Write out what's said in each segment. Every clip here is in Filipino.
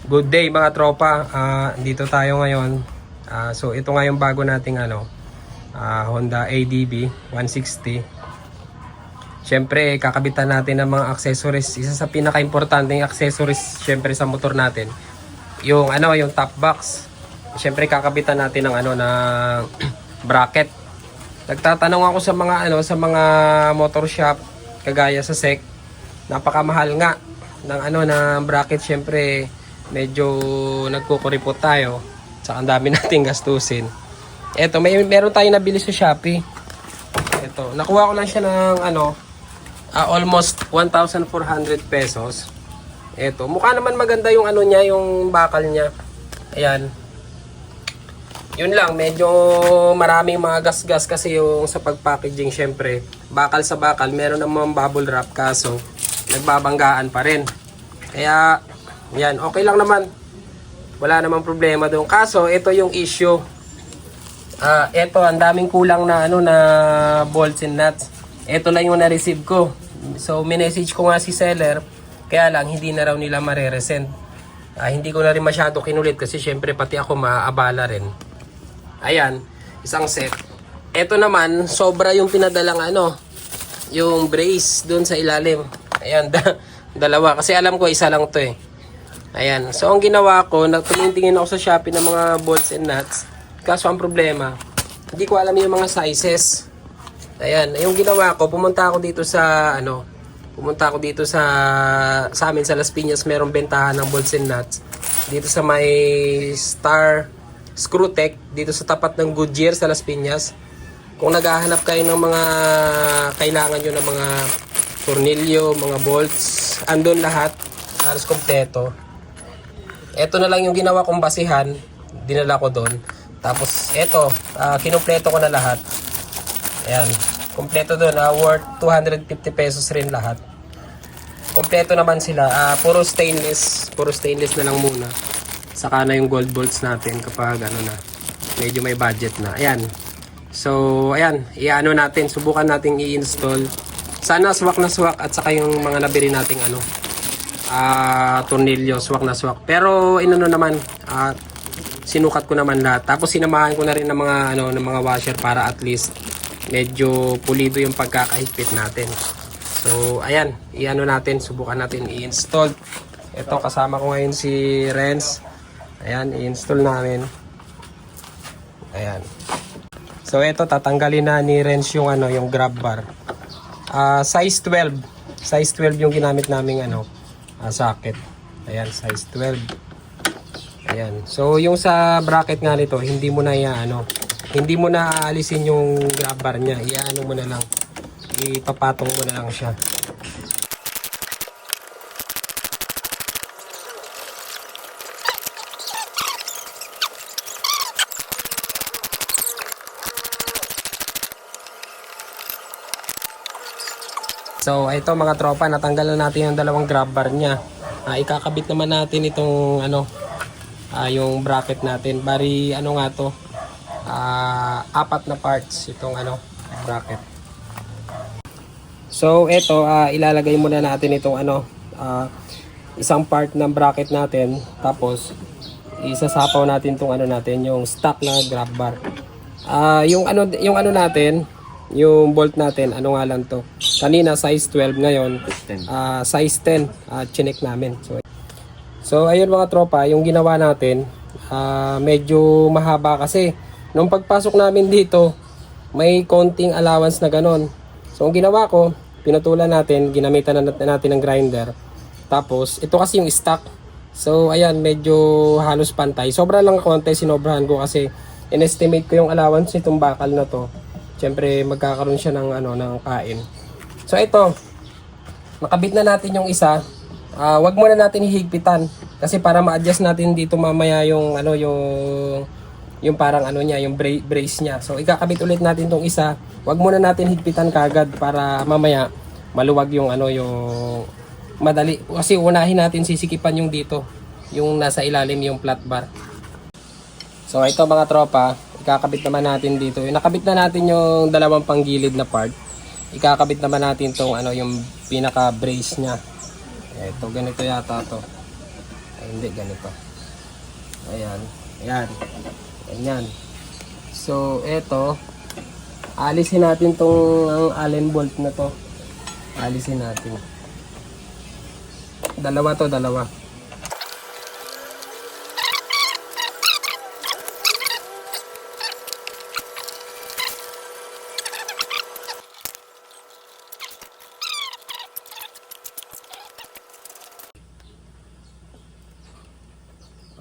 Good day mga tropa. Dito tayo ngayon. So ito nga yung bago nating Honda ADB 160. Syempre kakabitan natin ng mga accessories. Isa sa pinaka-importanteng accessories syempre sa motor natin, yung yung top box. Syempre kakabitan natin ng ng bracket. Nagtatanong ako sa mga sa mga motor shop kagaya sa SEC, napakamahal nga ng bracket. Syempre medyo nagkukuripot tayo, saka ang dami nating gastusin. Eto, meron tayong nabili sa Shopee. Eto, nakuha ko lang siya ng almost 1,400 pesos. Eto, mukha naman maganda yung niya, yung bakal niya. Ayan. Yun lang, medyo maraming mga gas-gas kasi yung sa pag-packaging. Syempre, bakal sa bakal, meron namang bubble wrap, kaso nagbabanggaan pa rin. Kaya yan, okay lang naman. Wala namang problema doon. Kaso, ito yung issue. Ito, ang daming kulang na na bolts and nuts. Ito lang yung na-receive ko. So, minessage ko nga si seller. Kaya lang, hindi na raw nila mare-resend. Hindi ko na rin masyado kinulit kasi syempre pati ako maabala rin. Ayan, isang set. Ito naman, sobra yung pinadalang yung brace doon sa ilalim. Ayan, dalawa. Kasi alam ko, isa lang to eh. Ayan. So, ang ginawa ko, tumingin ako sa Shopee ng mga bolts and nuts. Kaso, ang problema, hindi ko alam yung mga sizes. Ayan. Yung ginawa ko, pumunta ako dito sa, sa amin sa Las Piñas, merong bentahan ng bolts and nuts. Dito sa may Star Screwtech, dito sa tapat ng Goodyear sa Las Piñas. Kung naghahanap kayo ng mga kailangan nyo ng mga tornilyo, mga bolts, andun lahat. Halos kompleto. Ito na lang yung ginawa kong basihan, dinala ko doon. Tapos ito, kinumpleto ko na lahat. Ayan, kompleto doon, worth 250 pesos rin lahat. Kompleto naman sila, puro stainless na lang muna. Saka na yung gold bolts natin kapag medyo may budget na. Ayan. So, ayan, natin, subukan nating i-install. Sana swak na swak at saka yung mga nabili nating tornilyo, swak na swak. Pero naman, sinukat ko naman lahat. Tapos sinamahan ko na rin ng mga ng mga washer para at least medyo pulido yung pagkakahigpit natin. So, ayan, natin, subukan natin i-install. Ito, kasama ko ngayon si Renz. Ayan, i-install namin. Ayan. So, ito, tatanggalin na ni Renz yung yung grab bar. Size 12. Size 12 yung ginamit naming socket. Ayan, size 12. Ayan. So, yung sa bracket nga nito, hindi mo na hindi mo na aalisin yung grab bar niya. Mo na lang. Ipapatong mo na lang siya. So, ito mga tropa, natanggal na natin yung dalawang grab bar niya. Ikakabit naman natin itong yung bracket natin. Bari nga to, 4 na parts itong bracket. So, ito, ilalagay muna natin itong isang part ng bracket natin. Tapos, isasapaw natin itong natin, yung stock na grab bar. Yung natin, yung bolt natin, nga lang to. Kanina size 12, ngayon size 10. Chinek namin. So ayun mga tropa, yung ginawa natin, medyo mahaba kasi nung pagpasok namin dito, may konting allowance na ganon. So ang ginawa ko, pinutulan natin, ginamitan natin ng grinder. Tapos ito kasi yung stock. So ayan, medyo halos pantay. Sobra lang konti, sinobrahan ko kasi in-estimate ko yung allowance nitong bakal na to. Siyempre magkakaroon siya ng kain. So ito, nakabit na natin yung isa. Wag muna natin hihigpitan kasi para ma-adjust natin dito mamaya yung yung parang niya, yung brace niya. So ikakabit ulit natin tong isa. Wag muna natin higpitan kagad para mamaya maluwag yung yung madali kasi unahin natin sisikipan yung dito, yung nasa ilalim yung flat bar. So ito mga tropa, ikakabit naman natin dito. Nakabit na natin yung dalawang panggilid na part. Ikakabit naman natin tong yung pinaka brace niya. Ito, ganito yata to. hindi, ganito. Ayan. Ayan. Ganyan. So, eto. Alisin natin tong Allen bolt na to. Alisin natin. Dalawa to, dalawa.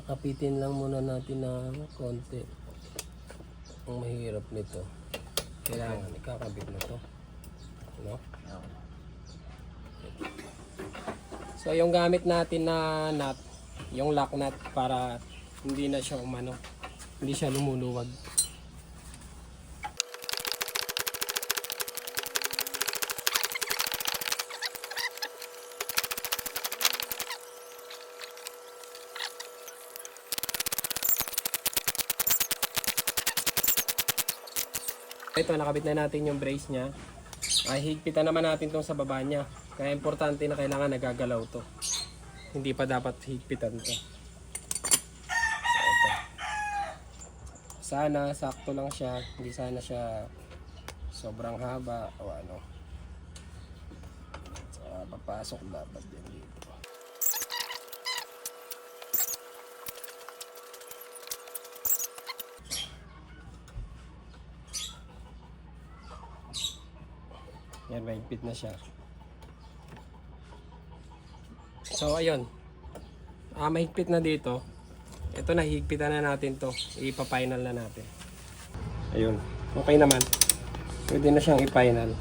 Kapitin lang muna natin na konti. Ang mahirap nito. Kailangan ikakabit mo to. No? So yung gamit natin na nut, yung lock nut para hindi na siya umano, hindi siya lumuluwag. Ito, nakabit na natin yung brace niya. Ay, higpitan naman natin tong sa baba niya. Kaya importante na kailangan nagagalaw to. Hindi pa dapat higpitan to. So, ito. Sana sakto lang siya. Hindi sana siya sobrang haba o ano. So, papasok dapat din dito. Yan, mahigpit na siya. So, ayun. Mahigpit na dito. Ito na, higpitan na natin to. Ipa-final na natin. Ayun. Okay naman. Pwede na siyang i-final.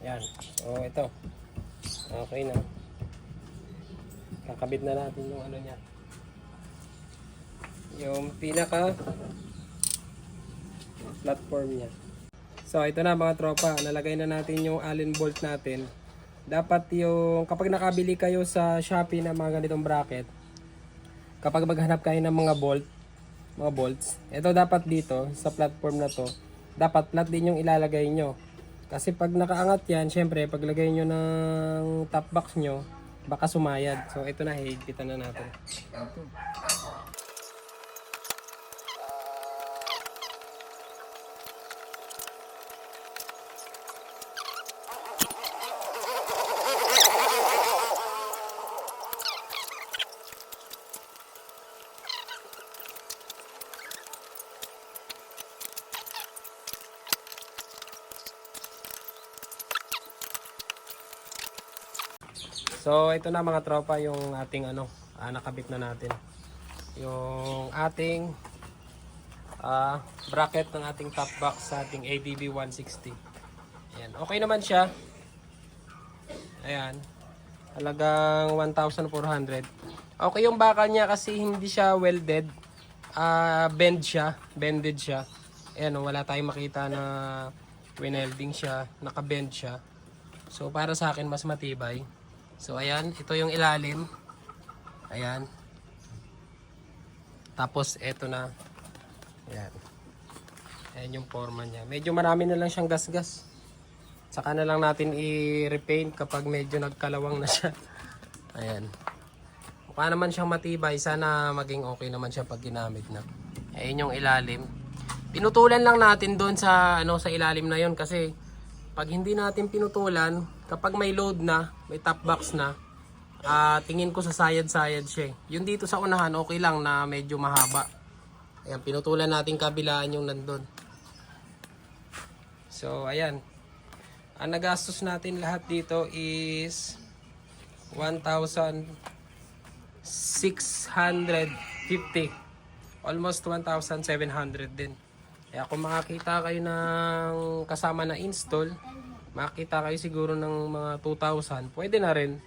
Yan. So, ito. Okay na. Kakabit na natin yung ano niya. Yung pinaka platform niya. So ito na mga tropa, nalagay na natin yung Allen bolt natin. Dapat yung kapag nakabili kayo sa Shopee ng mga ganitong bracket, kapag maghanap kayo ng mga bolts, ito dapat dito sa platform na to, dapat flat din yung ilalagay nyo. Kasi pag nakaangat yan, syempre paglagay nyo ng top box nyo, baka sumayad. So ito na, higpitan na natin. So ito na mga tropa yung ating nakabit na natin. Yung ating bracket ng ating top box sa ating ADB 160. Ayan, okay naman siya. Ayan. Halagang 1,400. Okay yung bakal niya kasi hindi siya welded. Bended siya. Ayan, wala tayong makita na winelding siya, naka-bend siya. So para sa akin mas matibay. So ayan, ito yung ilalim. Ayan. Tapos ito na. Ayan. Ayan yung forma niya. Medyo marami na lang siyang gasgas. Saka na lang natin i-repaint kapag medyo nagkalawang na siya. Ayan. Mukha naman siyang matibay. Sana maging okay naman siya pag ginamit na. Ayan yung ilalim. Pinutulan lang natin doon sa sa ilalim na yon kasi pag hindi natin pinutulan, kapag may load na, may top box na, tingin ko sa sayad-sayad siya. Yung dito sa unahan, okay lang na medyo mahaba. Ayan, pinutulan natin kabilaan yung nandun. So, ayan. Ang nagastos natin lahat dito is 1,650. Almost 1,700 din. Kaya kung makakita kayo ng kasama na install, makakita kayo siguro ng mga 2,000, pwede na rin.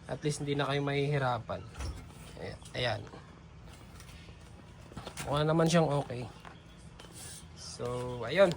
At least hindi na kayo mahihirapan. Ayan. Mukha naman siyang okay. So, ayun.